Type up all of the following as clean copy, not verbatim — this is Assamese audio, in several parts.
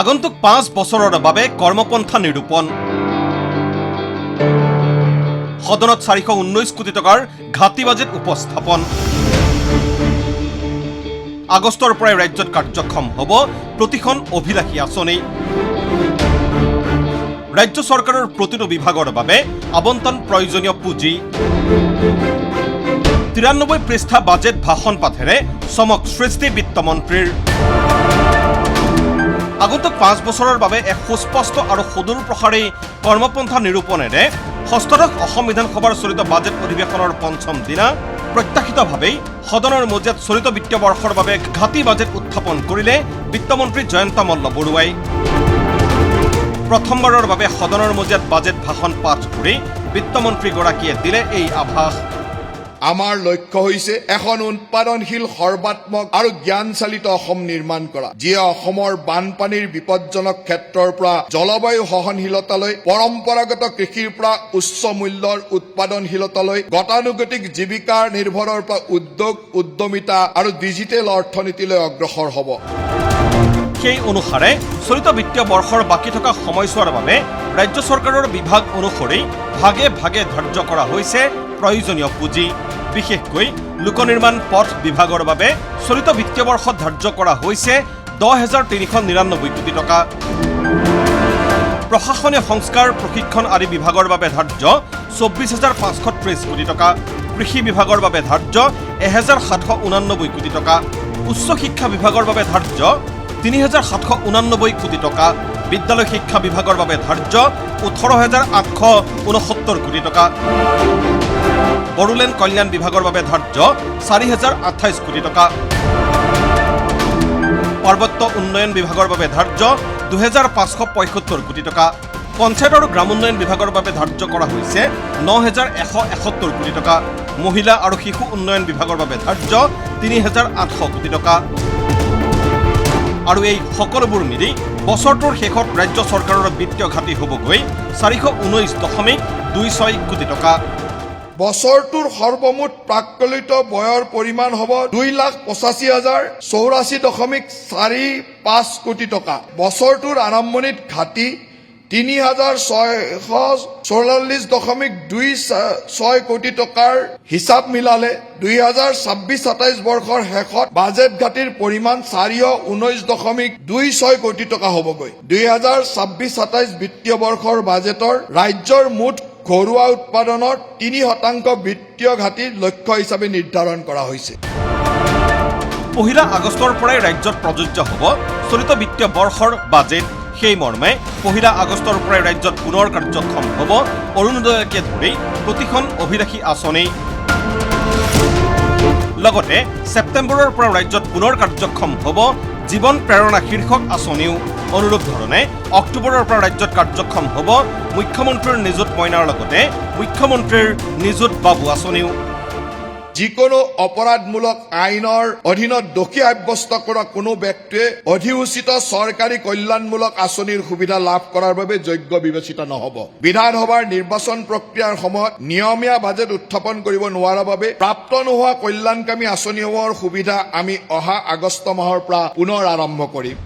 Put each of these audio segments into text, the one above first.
আগন্তুক 5 বছৰৰ বাবে কৰ্মপন্থা নিৰূপণ সদনত 419 কোটি টকাৰ ঘাটি বাজেট উপস্থাপন আগষ্টৰ পৰাই ৰাজ্যত কাৰ্যক্ষম হ'ব প্ৰতিখন অভিলাষী আঁচনি ৰাজ্য চৰকাৰৰ প্ৰতিটো বিভাগৰ বাবে আবণ্টন প্ৰয়োজনীয় পুঁজি 93 পৃষ্ঠা বাজেট ভাষণ পাঠেৰে চমক সৃষ্টি বিত্তমন্ত্ৰীৰ আগন্তুক 5 বছৰৰ বাবে এক সুস্পষ্ট আৰু সুদূৰ প্ৰসাৰী কৰ্মপন্থা নিৰূপণেৰে ষষ্ঠদশ অসম বিধানসভাৰ চলিত বাজেট অধিৱেশনৰ পঞ্চম দিনা প্ৰত্যাশিতভাৱেই সদনৰ মজিয়াত চলিত বিত্তীয় বৰ্ষৰ বাবে ঘাটি বাজেট উত্থাপন কৰিলে বিত্তমন্ত্ৰী জয়ন্ত মল্ল বৰুৱাই প্ৰথমবাৰৰ বাবে সদনৰ মজিয়াত বাজেট ভাষণ পাঠ কৰি বিত্তমন্ত্ৰীগৰাকীয়ে দিলে এই আভাস আমাৰ লক্ষ্য হৈছে এখন উৎপাদনশীল সৰ্বাত্মক আৰু জ্ঞানচালিত অসম নিৰ্মাণ কৰা যিয়ে অসমৰ বানপানীৰ বিপদজনক ক্ষেত্ৰৰ পৰা জলবায়ু সহনশীলতালৈ পৰম্পৰাগত কৃষিৰ পৰা উচ্চ মূল্যৰ উৎপাদনশীলতালৈ গতানুগতিক জীৱিকাৰ নিৰ্ভৰৰ পৰা উদ্যোগ উদ্যমিতা আৰু ডিজিটেল অৰ্থনীতিলৈ অগ্ৰসৰ হ'ব সেই অনুসাৰে চলিত বিত্তীয় বৰ্ষৰ বাকী থকা সময়ছোৱাৰ বাবে ৰাজ্য চৰকাৰৰ বিভাগ অনুসৰি ভাগে ভাগে ধাৰ্য কৰা হৈছে প্ৰয়োজনীয় পুঁজি বিশেষকৈ লোক নিৰ্মাণ পথ বিভাগৰ বাবে চলিত বিত্তীয় বৰ্ষত ধাৰ্য কৰা হৈছে 10,399 কোটি টকা প্ৰশাসনীয় সংস্কাৰ প্ৰশিক্ষণ আদি বিভাগৰ বাবে ধাৰ্য 24,530 কোটি টকা কৃষি বিভাগৰ বাবে ধাৰ্য 1,789 কোটি টকা উচ্চ শিক্ষা বিভাগৰ বাবে ধাৰ্য 3,789 কোটি টকা বিদ্যালয় শিক্ষা বিভাগৰ বাবে ধাৰ্য 18,869 কোটি টকা বড়োলেণ্ড কল্যাণ বিভাগৰ বাবে ধাৰ্য 4,028 কোটি টকা পাৰ্বত্য উন্নয়ন বিভাগৰ বাবে ধাৰ্য 2,575 কোটি টকা পঞ্চায়ত আৰু গ্ৰাম উন্নয়ন বিভাগৰ বাবে ধাৰ্য কৰা হৈছে 9,171 কোটি টকা মহিলা আৰু শিশু উন্নয়ন বিভাগৰ বাবে ধাৰ্য 3,800 কোটি টকা আৰু এই সকলোবোৰ মিলি বছৰটোৰ শেষত ৰাজ্য চৰকাৰৰ বিত্তীয় ঘাটি হ'বগৈ 419.26 কোটি টকা বছৰটোৰ সৰ্বমুঠ প্ৰাক্কলিত ব্যয়ৰ পৰিমাণ হ'ব 2,85,084.45 কোটি টকা বছৰটোৰ আৰম্ভণিত ঘাটি 3,644.26 কোটি টকাৰ হিচাপ মিলালে 2026-27 বৰ্ষৰ শেষত বাজেট ঘাটিৰ পৰিমাণ 419.26 কোটি টকা হ'বগৈ 2026-27 বিত্তীয় বৰ্ষৰ বাজেটৰ ৰাজ্যৰ মুঠ ঘৰুৱা উৎপাদনৰ 3% বিত্তীয় ঘাটিৰ লক্ষ্য হিচাপে নিৰ্ধাৰণ কৰা হৈছে পহিলা আগষ্টৰ পৰাই ৰাজ্যত প্ৰযোজ্য হ'ব চলিত বিত্তীয় বৰ্ষৰ বাজেট সেই মৰ্মে পহিলা আগষ্টৰ পৰাই ৰাজ্যত পুনৰ কাৰ্যক্ষম হ'ব অৰুণোদয়কে ধৰি প্ৰতিখন অভিলাষী আঁচনি লগতে ছেপ্টেম্বৰৰ পৰা ৰাজ্যত পুনৰ কাৰ্যক্ষম হ'ব জীৱন প্ৰেৰণা শীৰ্ষক আঁচনিও অনুৰূপ ধৰণে অক্টোবৰৰ পৰা ৰাজ্যত কাৰ্যক্ষম হ'ব মুখ্যমন্ত্ৰীৰ নিযুত মইনাৰ লগতে মুখ্যমন্ত্ৰীৰ নিযুত বাবু আঁচনিও যিকোনো অপৰাধমূলক আইনৰ অধীনত দোষী সাব্যস্ত কৰা কোনো ব্যক্তিয়ে অধিসূচিত চৰকাৰী কল্যাণমূলক আঁচনিৰ সুবিধা লাভ কৰাৰ বাবে যোগ্য বিবেচিত নহ'ব বিধানসভাৰ নিৰ্বাচন প্ৰক্ৰিয়াৰ সময়ত নিয়মীয়া বাজেট উত্থাপন কৰিব নোৱাৰাৰ বাবে প্ৰাপ্ত নোহোৱা কল্যাণকামী আঁচনিসমূহৰ সুবিধা আমি অহা আগষ্ট মাহৰ পৰা পুনৰ আৰম্ভ কৰিম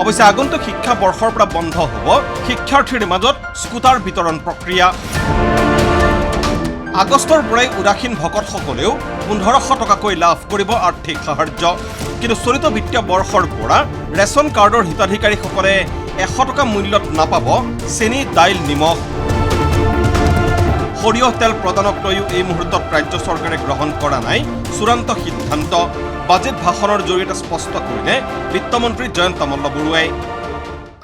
অৱশ্যে আগন্তুক শিক্ষা বৰ্ষৰ পৰা বন্ধ হ'ব শিক্ষাৰ্থীৰ মাজত স্কুটাৰ বিতৰণ প্ৰক্ৰিয়া আগষ্টৰ পৰাই উদাসীন ভকতসকলেও 1,500 টকাকৈ লাভ কৰিব আৰ্থিক সাহায্য কিন্তু চলিত বিত্তীয় বৰ্ষৰ পৰা ৰেচন কাৰ্ডৰ হিতাধিকাৰীসকলে 100 টকা মূল্যত নাপাব চেনি দাইল নিমখ সৰিয়হ তেল প্ৰদানক লৈও এই মুহূৰ্তত ৰাজ্য চৰকাৰে গ্ৰহণ কৰা নাই চূড়ান্ত সিদ্ধান্ত বাজেট ভাষণৰ জৰিয়তে স্পষ্ট কৰিলে বিত্তমন্ত্ৰী জয়ন্ত মল্ল বৰুৱাই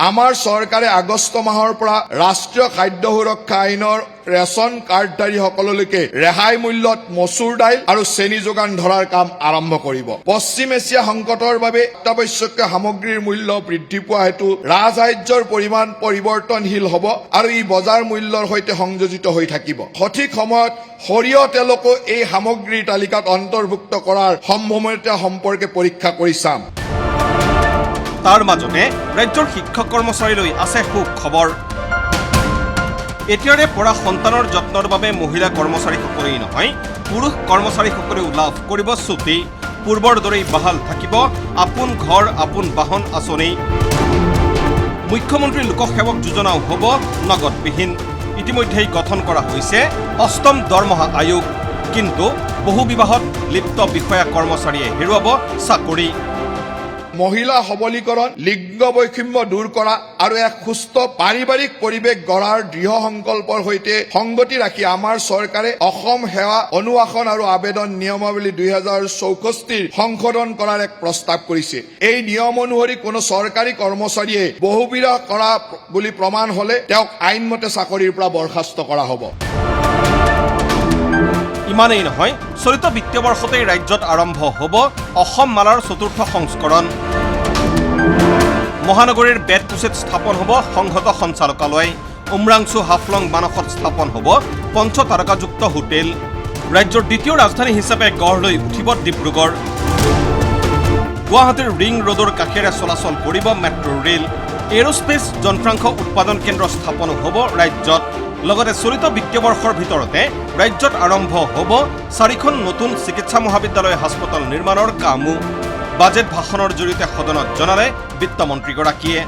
আমাৰ চৰকাৰে আগষ্ট মাহৰ পৰা ৰাষ্ট্ৰীয় খাদ্য সুৰক্ষা আইনৰ ৰেচন কাৰ্ডধাৰীসকললৈকে ৰেহাই মূল্যত মচুৰ দাইল আৰু চেনি যোগান ধৰাৰ কাম আৰম্ভ কৰিব পশ্চিম এছিয়া সংকটৰ বাবে অত্যাৱশ্যকীয় সামগ্ৰীৰ মূল্য বৃদ্ধি পোৱা হেতু ৰাজসাহায্যৰ পৰিমাণ পৰিৱৰ্তনশীল হ'ব আৰু ই বজাৰ মূল্যৰ সৈতে সংযোজিত হৈ থাকিব সঠিক সময়ত সৰিয়হ তেলকো এই সামগ্ৰীৰ তালিকাত অন্তৰ্ভুক্ত কৰাৰ সম্ভাৱনীয়তা সম্পৰ্কে পৰীক্ষা কৰি চাম তাৰ মাজতে ৰাজ্যৰ শিক্ষক কৰ্মচাৰীলৈ আছে সুখবৰ এতিয়াৰে পৰা সন্তানৰ যত্নৰ বাবে মহিলা কৰ্মচাৰীসকলেই নহয় পুৰুষ কৰ্মচাৰীসকলেও লাভ কৰিব ছুটি পূৰ্বৰ দৰেই বাহাল থাকিব আপোন ঘৰ আপোন বাহন আঁচনি। মুখ্যমন্ত্ৰী লোকসেৱক যোজনাও হ'ব নগদবিহীন। ইতিমধ্যেই গঠন কৰা হৈছে ৮ম দৰমহা আয়োগ, কিন্তু বহু বিবাহত লিপ্ত বিষয়া কৰ্মচাৰীয়ে হেৰুৱাব চাকৰি। মহিলা সবলীকৰণ, লিংগ বৈষম্য দূৰ কৰা আৰু এক সুস্থ পাৰিবাৰিক পৰিৱেশ গঢ়াৰ দৃঢ় সংকল্পৰ সৈতে সংগতি ৰাখি আমাৰ চৰকাৰে অসম সেৱা অনুশাসন আৰু আবেদন নিয়মাৱলী 2064 সংশোধন কৰাৰ এক প্ৰস্তাৱ কৰিছে। এই নিয়ম অনুসৰি কোনো চৰকাৰী কৰ্মচাৰীয়ে বহুবিবাহ কৰা বুলি প্ৰমাণ হলে তেওঁক আইনমতে চাকৰিৰ পৰা বৰ্খাস্ত কৰা হ'ব। ইমানেই নহয়, চলিত বিত্তীয় বৰ্ষতেই ৰাজ্যত আৰম্ভ হ'ব অসম মালাৰ 4ৰ্থ সংস্কৰণ। মহানগৰীৰ বেতকুচিত স্থাপন হ'ব সংহত সঞ্চালকালয়। উমৰাংচু হাফলং মানসত স্থাপন হ'ব পঞ্চতাৰকাযুক্ত হোটেল। ৰাজ্যৰ দ্বিতীয় ৰাজধানী হিচাপে গঢ় লৈ উঠিব ডিব্ৰুগড়। গুৱাহাটীৰ ৰিং ৰোডৰ কাষেৰে চলাচল কৰিব মেট্ৰ' ৰেল। এৰোস্পেচ যন্ত্ৰাংশ উৎপাদন কেন্দ্ৰ স্থাপনো হ'ব ৰাজ্যত। লগতে চলিত বিত্তীয় বৰ্ষৰ ভিতৰতে ৰাজ্যত আৰম্ভ হ'ব 4খন নতুন চিকিৎসা মহাবিদ্যালয় হাস্পতাল নিৰ্মাণৰ কামো। বাজেট ভাষণৰ জৰিয়তে সদনত জনালে বিত্তমন্ত্ৰীগৰাকীয়ে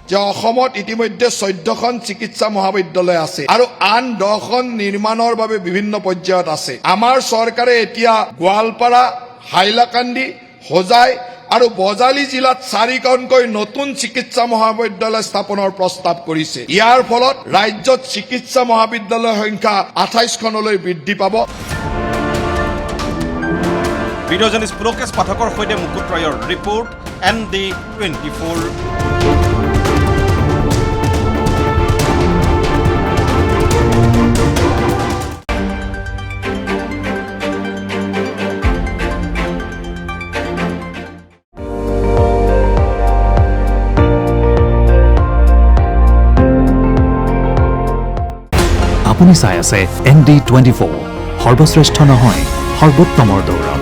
যে অসমত ইতিমধ্যে 14খন চিকিৎসা মহাবিদ্যালয় আছে আৰু আন 10খন নিৰ্মাণৰ বাবে বিভিন্ন পৰ্যায়ত আছে। আমাৰ চৰকাৰে এতিয়া গোৱালপাৰা, হাইলাকান্দি, হোজাই আৰু বজালী জিলাত 4খনকৈ নতুন চিকিৎসা মহাবিদ্যালয় স্থাপনৰ প্ৰস্তাৱ কৰিছে। ইয়াৰ ফলত ৰাজ্যত চিকিৎসা মহাবিদ্যালয়ৰ সংখ্যা 28খনলৈ বৃদ্ধি পাব। ভিডিঅ' জাৰ্নেলিষ্ট পুলকেশ পাঠকৰ সৈতে মুকুট ৰয়ৰ ৰিপৰ্ট, ND24। আপুনি চাই আছে ND24, সৰ্বশ্ৰেষ্ঠ নহয় সৰ্বোত্তমৰ দৌৰ।